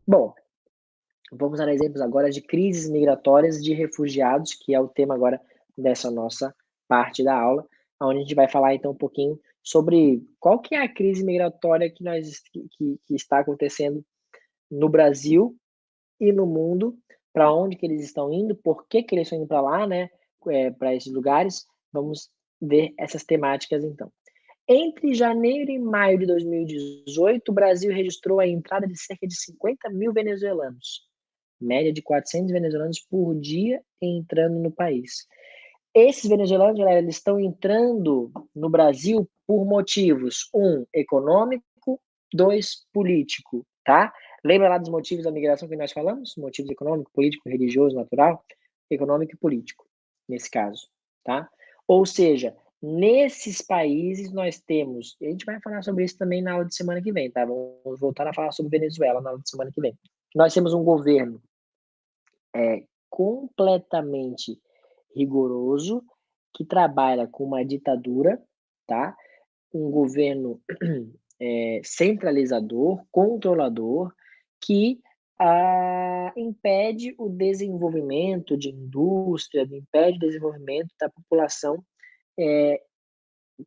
Bom, vamos dar exemplos agora de crises migratórias de refugiados, que é o tema agora dessa nossa parte da aula, onde a gente vai falar então um pouquinho sobre qual que é a crise migratória que está acontecendo no Brasil e no mundo, para onde que eles estão indo, por que que eles estão indo para lá, né, para esses lugares. Vamos ver essas temáticas então. Entre janeiro e maio de 2018, o Brasil registrou a entrada de cerca de 50.000 venezuelanos, média de 400 venezuelanos por dia entrando no país. Esses venezuelanos, galera, eles estão entrando no Brasil por motivos, econômico, político, tá? Lembra lá dos motivos da migração que nós falamos? Motivos econômico, político, religioso, natural, econômico e político, nesse caso, tá? Ou seja, nesses países nós temos, a gente vai falar sobre isso também na aula de semana que vem, tá? Vamos voltar a falar sobre Venezuela na aula de semana que vem. Nós temos um governo completamente rigoroso, que trabalha com uma ditadura, tá? Um governo centralizador, controlador, que impede o desenvolvimento de indústria, impede o desenvolvimento da população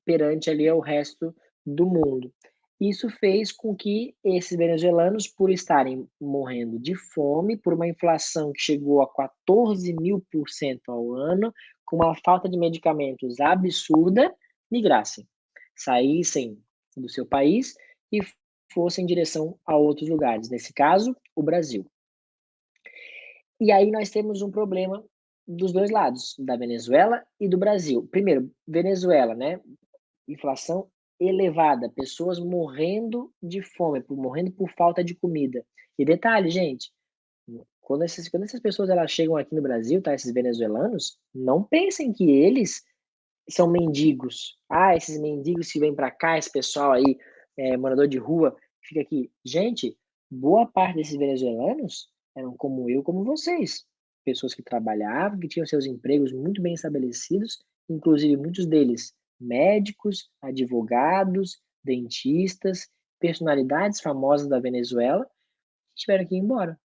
perante ali ao resto do mundo. Isso fez com que esses venezuelanos, por estarem morrendo de fome, por uma inflação que chegou a 14.000% ao ano, com uma falta de medicamentos absurda, migrassem, saíssem do seu país e fossem em direção a outros lugares, nesse caso, o Brasil. E aí nós temos um problema dos dois lados, da Venezuela e do Brasil. Primeiro, Venezuela, né? Inflação elevada, pessoas morrendo de fome, morrendo por falta de comida. E detalhe, gente, quando essas pessoas elas chegam aqui no Brasil, tá, esses venezuelanos, não pensem que eles são mendigos. Ah, esses mendigos que vêm para cá, esse pessoal aí, morador de rua, fica aqui. Gente, boa parte desses venezuelanos eram como eu, como vocês. Pessoas que trabalhavam, que tinham seus empregos muito bem estabelecidos, inclusive muitos deles médicos, advogados, dentistas, personalidades famosas da Venezuela, que tiveram que ir embora,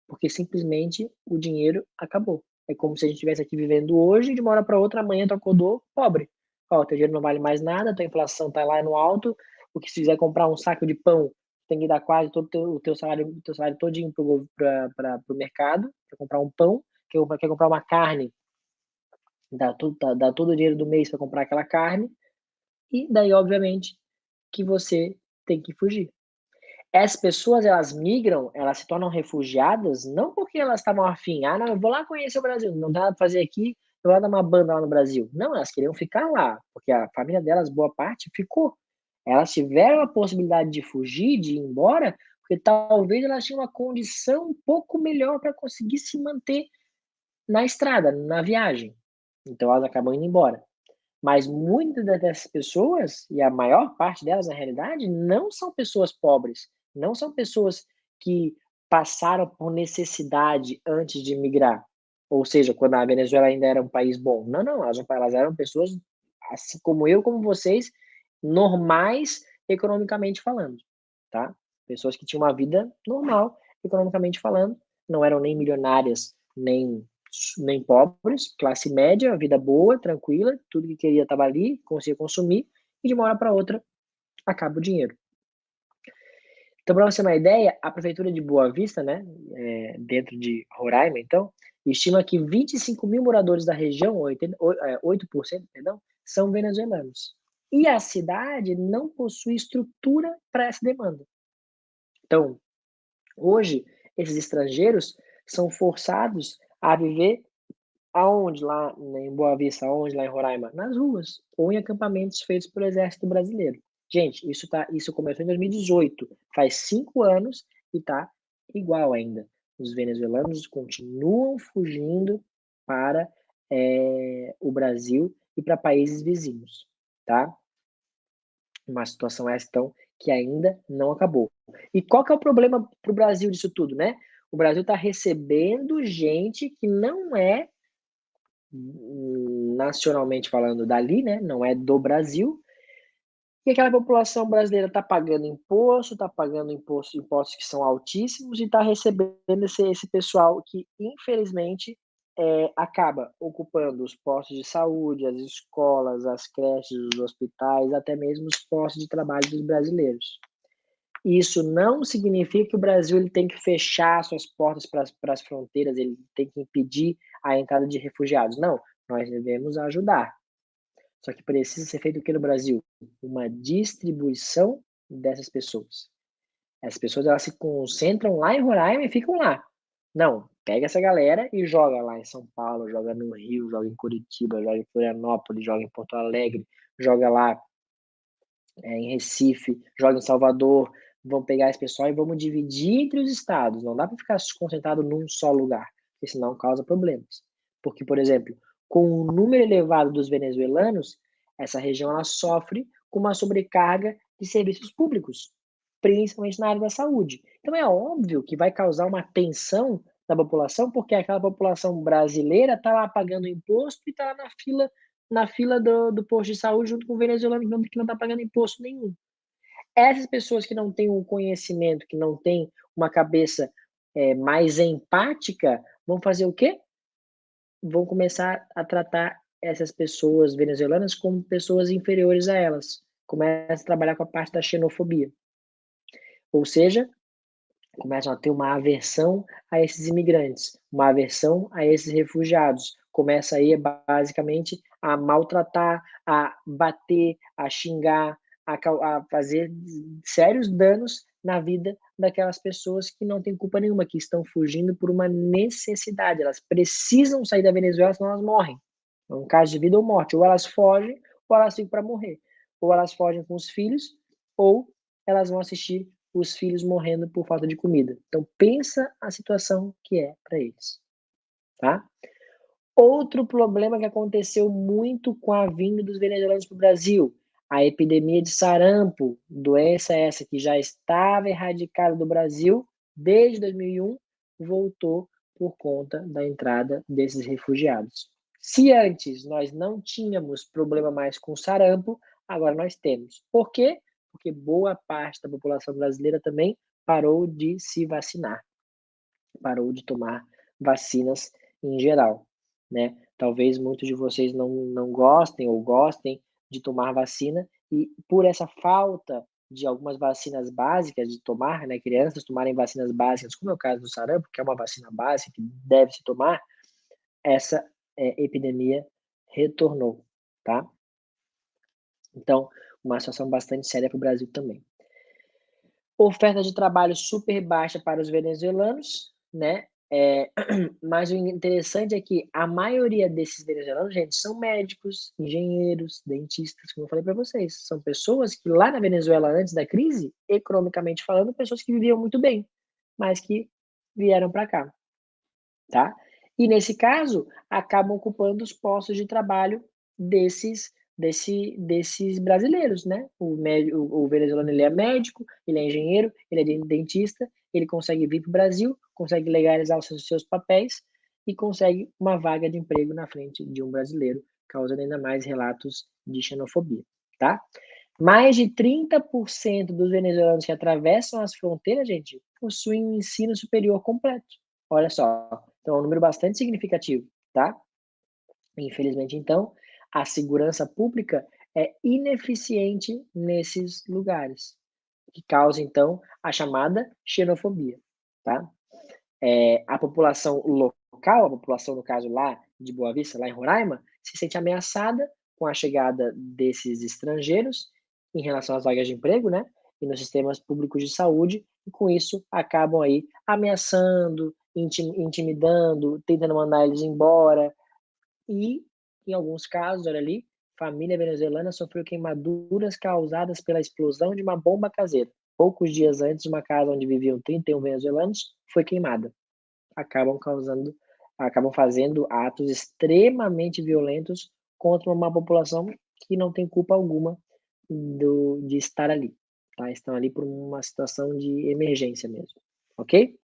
porque simplesmente o dinheiro acabou. É como se a gente estivesse aqui vivendo hoje, de uma hora para outra, amanhã tu acordou pobre. Ó, teu dinheiro não vale mais nada, tua inflação tá lá no alto, o que se quiser comprar um saco de pão, tem que dar quase todo o teu salário todinho para o mercado, para comprar um pão, quer comprar uma carne, dá todo o dinheiro do mês para comprar aquela carne, e daí, obviamente, que você tem que fugir. Essas pessoas, elas migram, elas se tornam refugiadas, não porque elas estavam afim, não, eu vou lá conhecer o Brasil, não dá para fazer aqui, eu vou lá dar uma banda lá no Brasil. Não, elas queriam ficar lá, porque a família delas, boa parte, ficou. Elas tiveram a possibilidade de fugir, de ir embora, porque talvez elas tinham uma condição um pouco melhor para conseguir se manter na estrada, na viagem. Então elas acabam indo embora. Mas muitas dessas pessoas, e a maior parte delas na realidade, não são pessoas pobres, não são pessoas que passaram por necessidade antes de migrar. Ou seja, quando a Venezuela ainda era um país bom. Não, não, elas eram pessoas, assim como eu, como vocês, normais economicamente falando, tá? Pessoas que tinham uma vida normal economicamente falando, não eram nem milionárias, nem pobres, classe média, vida boa, tranquila, tudo que queria estava ali, conseguia consumir, e de uma hora para outra acaba o dinheiro. Então, para você ter uma ideia, a prefeitura de Boa Vista, né, dentro de Roraima, então, estima que 25.000 moradores da região, 8%, perdão, são venezuelanos. E a cidade não possui estrutura para essa demanda. Então, hoje, esses estrangeiros são forçados a viver aonde? Lá em Boa Vista, aonde lá em Roraima? Nas ruas, ou em acampamentos feitos pelo Exército Brasileiro. Gente, isso começou em 2018, faz 5 anos e tá igual ainda. Os venezuelanos continuam fugindo para o Brasil e para países vizinhos, tá? Uma situação essa, então, que ainda não acabou. E qual que é o problema para o Brasil disso tudo, né? O Brasil está recebendo gente que não é nacionalmente falando dali, né, não é do Brasil, e aquela população brasileira está pagando imposto, está pagando impostos que são altíssimos e está recebendo esse pessoal que, infelizmente, acaba ocupando os postos de saúde, as escolas, as creches, os hospitais, até mesmo os postos de trabalho dos brasileiros. Isso não significa que o Brasil ele tem que fechar suas portas para as fronteiras, ele tem que impedir a entrada de refugiados. Não, nós devemos ajudar. Só que precisa ser feito o que no Brasil? Uma distribuição dessas pessoas. As pessoas elas se concentram lá em Roraima e ficam lá. Não, pega essa galera e joga lá em São Paulo, joga no Rio, joga em Curitiba, joga em Florianópolis, joga em Porto Alegre, joga lá em Recife, joga em Salvador. Vamos pegar esse pessoal e vamos dividir entre os estados. Não dá para ficar concentrado num só lugar, porque senão causa problemas. Porque, por exemplo, com o número elevado dos venezuelanos, essa região ela sofre com uma sobrecarga de serviços públicos, principalmente na área da saúde. Então é óbvio que vai causar uma tensão da população, porque aquela população brasileira está lá pagando imposto e está lá na fila do posto de saúde junto com o venezuelano que não está pagando imposto nenhum. Essas pessoas que não têm um conhecimento, que não têm uma cabeça mais empática, vão fazer o quê? Vão começar a tratar essas pessoas venezuelanas como pessoas inferiores a elas. Começa a trabalhar com a parte da xenofobia. Ou seja, começam a ter uma aversão a esses imigrantes, uma aversão a esses refugiados. Começa aí basicamente a maltratar, a bater, a xingar, a fazer sérios danos na vida daquelas pessoas que não têm culpa nenhuma, que estão fugindo por uma necessidade. Elas precisam sair da Venezuela, senão elas morrem. É um caso de vida ou morte. Ou elas fogem, ou elas ficam para morrer. Ou elas fogem com os filhos, ou elas vão assistir os filhos morrendo por falta de comida. Então pensa a situação que é para eles, tá? Outro problema que aconteceu muito com a vinda dos venezuelanos para o Brasil, a epidemia de sarampo, doença essa que já estava erradicada do Brasil desde 2001, voltou por conta da entrada desses refugiados. Se antes nós não tínhamos problema mais com sarampo, agora nós temos. Por quê? Porque boa parte da população brasileira também parou de se vacinar, parou de tomar vacinas em geral, né? Talvez muitos de vocês não gostem ou gostem de tomar vacina e por essa falta de algumas vacinas básicas de tomar, né, crianças tomarem vacinas básicas, como é o caso do sarampo, que é uma vacina básica que deve se tomar, essa epidemia retornou, tá? Então, uma situação bastante séria para o Brasil também. Oferta de trabalho super baixa para os venezuelanos, né? Mas o interessante é que a maioria desses venezuelanos, gente, são médicos, engenheiros, dentistas, como eu falei para vocês. São pessoas que lá na Venezuela, antes da crise, economicamente falando, pessoas que viviam muito bem, mas que vieram para cá, tá? E nesse caso, acabam ocupando os postos de trabalho desses brasileiros, né? O venezuelano ele é médico, ele é engenheiro, ele é dentista, ele consegue vir para o Brasil, consegue legalizar os seus papéis e consegue uma vaga de emprego na frente de um brasileiro, causando ainda mais relatos de xenofobia, tá? Mais de 30% dos venezuelanos que atravessam as fronteiras, gente, possuem um ensino superior completo. Olha só, então é um número bastante significativo, tá? Infelizmente, então, a segurança pública é ineficiente nesses lugares, que causa, então, a chamada xenofobia, tá? A população local, a população, no caso lá de Boa Vista, lá em Roraima, se sente ameaçada com a chegada desses estrangeiros em relação às vagas de emprego, né? E nos sistemas públicos de saúde, e com isso acabam aí ameaçando, intimidando, tentando mandar eles embora. E, em alguns casos, olha ali, família venezuelana sofreu queimaduras causadas pela explosão de uma bomba caseira. Poucos dias antes, uma casa onde viviam 31 venezuelanos foi queimada. Acabam fazendo atos extremamente violentos contra uma população que não tem culpa alguma de estar ali, tá? Estão ali por uma situação de emergência mesmo, ok?